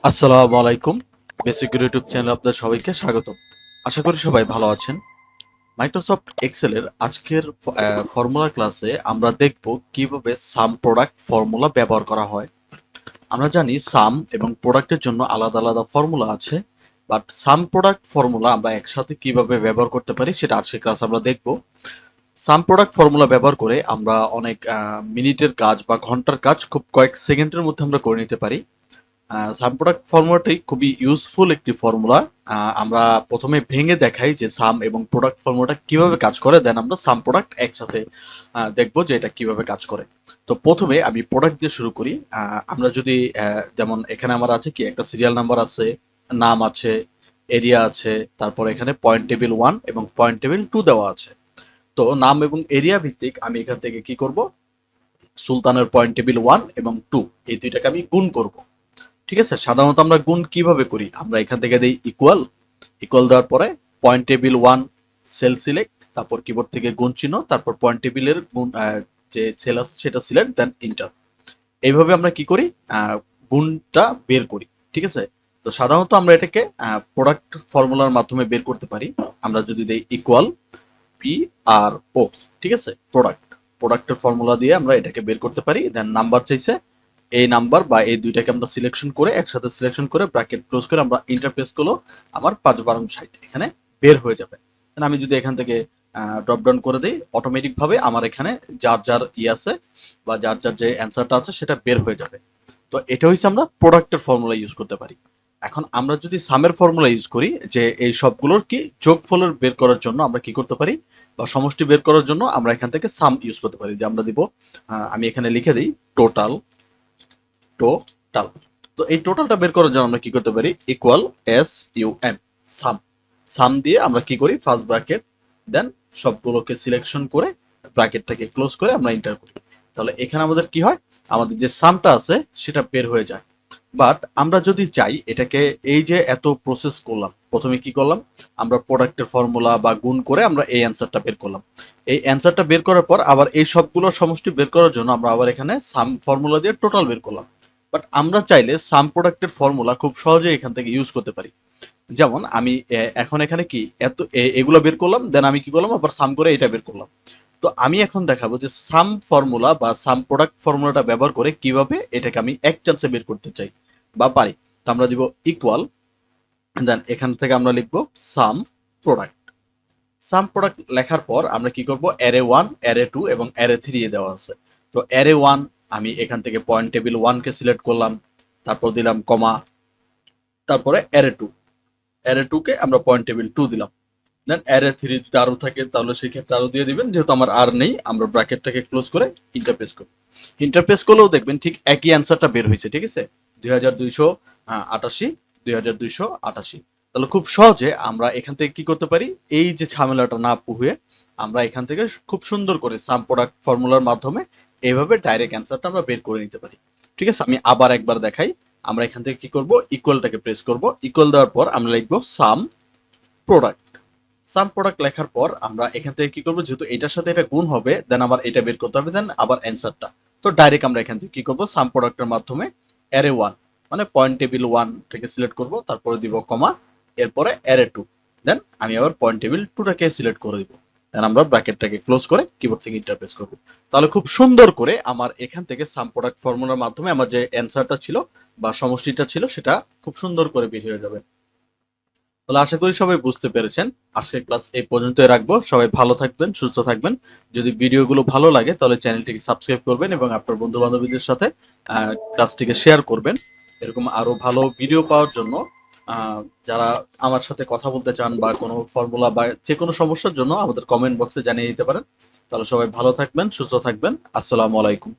আসসালামু আলাইকুম। Basic YouTube চ্যানেলে আপনাদের সবাইকে স্বাগত। আশা করি সবাই ভালো আছেন। মাইক্রোসফট এক্সেলের আজকের ফর্মুলা ক্লাসে আমরা দেখব কিভাবে সাম প্রোডাক্ট ফর্মুলা ব্যবহার করা হয়। আমরা জানি সাম এবং প্রোডাক্টের জন্য আলাদা আলাদা ফর্মুলা আছে, বাট সাম প্রোডাক্ট ফর্মুলা আমরা একসাথে কিভাবে ব্যবহার করতে পারি সেটা আজকের ক্লাস আমরা দেখব। সাম প্রোডাক্ট ফর্মুলা ব্যবহার করে আমরা অনেক মিনিটের কাজ বা ঘন্টার কাজ খুব কয়েক সেকেন্ডের মধ্যে আমরা করে নিতে পারি। সাম প্রোডাক্ট ফর্মুলাটি খুবই ইউজফুল একটি ফর্মুলা। আমরা প্রথমে ভেঙে দেখাই যে সাম এবং প্রোডাক্ট ফর্মুলাটা কিভাবে কাজ করে, দেন আমরা সাম প্রোডাক্ট একসাথে দেখবো যে এটা কিভাবে কাজ করে। তো প্রথমে আমি প্রোডাক্ট দিয়ে শুরু করি। আমরা যদি যেমন এখানে আমার আছে কি একটা সিরিয়াল নাম্বার আছে, নাম আছে, এরিয়া আছে, তারপর এখানে পয়েন্ট টেবিল 1 এবং পয়েন্ট টেবিল 2 দেওয়া আছে। তো নাম এবং এরিয়া ভিত্তিক আমি এখান থেকে কি করব, সুলতানের পয়েন্ট টেবিল 1 এবং 2 এই দুইটাকে আমি গুণ করব। ঠিক আছে, সাধারণত আমরা গুণ কিভাবে করি, আমরা এখান থেকে দেই ইকুয়াল, ইকুয়াল দেওয়ার পরে পয়েন্ট টেবিল 1 সেল সিলেক্ট, তারপর কিবোর্ড থেকে গুণ চিহ্ন, তারপর পয়েন্ট টেবিলের গুণ যে সেল আছে সেটা সিলেক্ট, দেন এন্টার। এইভাবে আমরা কি করি, গুণটা বের করি। ঠিক আছে, তো সাধারণত আমরা এটাকে প্রোডাক্ট ফর্মুলার মাধ্যমে বের করতে পারি। আমরা যদি দেই ইকুয়াল পি আর ও, ঠিক আছে, প্রোডাক্টের ফর্মুলা দিয়ে আমরা এটাকে বের করতে পারি। দেন নাম্বার চাইছে, এই নাম্বার বা এই দুইটাকে আমরা সিলেকশন করে একসাথে সিলেকশন করে ব্র্যাকেট ক্লোজ করে আমরা ইন্টারফেস করলো, আমার 5 12 60 এখানে বের হয়ে যাবে। আমি যদি এখান থেকে ড্রপ ডাউন করে দিই, অটোমেটিক ভাবে আমার এখানে যার যার আছে বা যার যার যে অ্যান্সারটা আছে সেটা বের হয়ে যাবে। তো এটা হচ্ছে আমরা প্রোডাক্টের ফর্মুলা ইউজ করতে পারি। এখন আমরা যদি সামের ফর্মুলা ইউজ করি, যে এই সবগুলোর কি যোগফলের বের করার জন্য আমরা কি করতে পারি, বা সমষ্টি বের করার জন্য আমরা এখান থেকে সাম ইউজ করতে পারি। যে আমরা দিব, আমি এখানে লিখে দিই টোটাল। তো এই টোটালটা বের করার জন্য আমরা কি করতে পারি, ইকুয়াল SUM, সাম। সাম দিয়ে আমরা কি করি, ফার্স্ট ব্র্যাকেট, দেন সবগুলোকে সিলেকশন করে ব্র্যাকেটটাকে ক্লোজ করে আমরা এন্টার করি। তাহলে এখানে আমাদের কি হয়, আমাদের যে সামটা আছে সেটা বের হয়ে যায়। বাট আমরা যদি চাই এটাকে, এই যে এত প্রসেস করলাম, প্রথমে কি করলাম, আমরা প্রোডাক্টের ফর্মুলা বা গুণ করে আমরা এই অ্যান্সারটা বের করলাম। এই অ্যান্সারটা বের করার পর আবার এই সবগুলোর সমষ্টি বের করার জন্য আমরা আবার এখানে সাম ফর্মুলা দিয়ে টোটাল বের করলাম। বাট আমরা চাইলে সাম প্রোডাক্টের ফর্মুলা খুব সহজে এখান থেকে ইউজ করতে পারি। যেমন আমি এখন এখানে কি এত এগুলো বের করলাম, দেন আমি কি করলাম, আবার সাম করে এটা বের করলাম। তো আমি এখন দেখাবো যে সাম ফর্মুলা বা সাম প্রোডাক্ট ফর্মুলাটা ব্যবহার করে কিভাবে এটাকে আমি এক চান্সে বের করতে চাই বা পারি। তো আমরা দিব ইকুয়াল, দেন এখান থেকে আমরা লিখবো সাম প্রোডাক্ট। সাম প্রোডাক্ট লেখার পর আমরা কি করব, অ্যারে 1, অ্যারে 2 এবং অ্যারে 3 দেওয়া আছে। তো অ্যারে 1 আমি এখান থেকে পয়েন্ট টেবিল 1 কে সিলেক্ট করলাম, তারপর দিলাম কমা, তারপরে অ্যারে 2, অ্যারে 2 কে আমরা পয়েন্ট টেবিল 2 দিলাম। দেন অ্যারে 3 যদি আরো থাকে তাহলে সেই ক্ষেত্রে আরো দিয়ে দিবেন, যেহেতু আমার আর নেই আমরা ব্র্যাকেটটাকে ক্লোজ করে ইন্টারপেস করব। ইন্টারপেস করলেও দেখবেন ঠিক একই অ্যান্সারটা বের হয়েছে। ঠিক আছে, 2288, 2288। তাহলে খুব সহজে আমরা এখান থেকে কি করতে পারি, এই যে ঝামেলাটা না পুহুয়ে আমরা এখান থেকে খুব সুন্দর করে সাম প্রোডাক্ট ফর্মুলার মাধ্যমে এইভাবে ডাইরেক্ট অ্যান্সারটা আমরা বের করে নিতে পারি। ঠিক আছে, আমি আবার একবার দেখাই। আমরা এখান থেকে কি করব, ইকুয়ালটাকে প্রেস করব, ইকুয়াল দেওয়ার পর আমরা লিখবো সাম প্রোডাক্ট। সাম প্রোডাক্ট লেখার পর আমরা এখান থেকে কি করব, যেহেতু এটার সাথে এটা গুণ হবে, দেন আবার এটা বের করতে হবে, দেন আবার অ্যান্সারটা। তো ডাইরেক্ট আমরা এখান থেকে কি করব, সাম প্রোডাক্টের মাধ্যমে অ্যারে 1 মানে পয়েন্ট টেবিল 1 থেকে সিলেক্ট করব, তারপরে দিব কমা, এরপরে অ্যারে 2, দেন আমি আবার পয়েন্ট টেবিল 2টাকে সিলেক্ট করে দিব, দেন আমরা ব্র্যাকেটটাকে ক্লোজ করে কিবোর্ড থেকে ইন্টারপ্রেস করব। তাহলে খুব সুন্দর করে আমার এখান থেকে সাম প্রোডাক্ট ফর্মুলার মাধ্যমে আমার যে অ্যান্সারটা ছিল বা সমষ্টিটা ছিল সেটা খুব সুন্দর করে বের হয়ে যাবে। তাহলে আশা করি সবাই বুঝতে পেরেছেন। আজকের ক্লাস এই পর্যন্তই রাখবো। সবাই ভালো থাকবেন, সুস্থ থাকবেন। যদি ভিডিওগুলো ভালো লাগে তাহলে চ্যানেলটিকে সাবস্ক্রাইব করবেন এবং আপনার বন্ধু বান্ধবীদের সাথে ক্লাসটিকে শেয়ার করবেন। এরকম আরো ভালো ভিডিও পাওয়ার জন্য যারা আমার সাথে কথা বলতে চান বা কোনো ফর্মুলা বা যে কোনো সমস্যার জন্য আমাদের কমেন্ট বক্সে জানিয়ে দিতে পারেন। তাহলে সবাই ভালো থাকবেন, সুস্থ থাকবেন। আসসালামু আলাইকুম।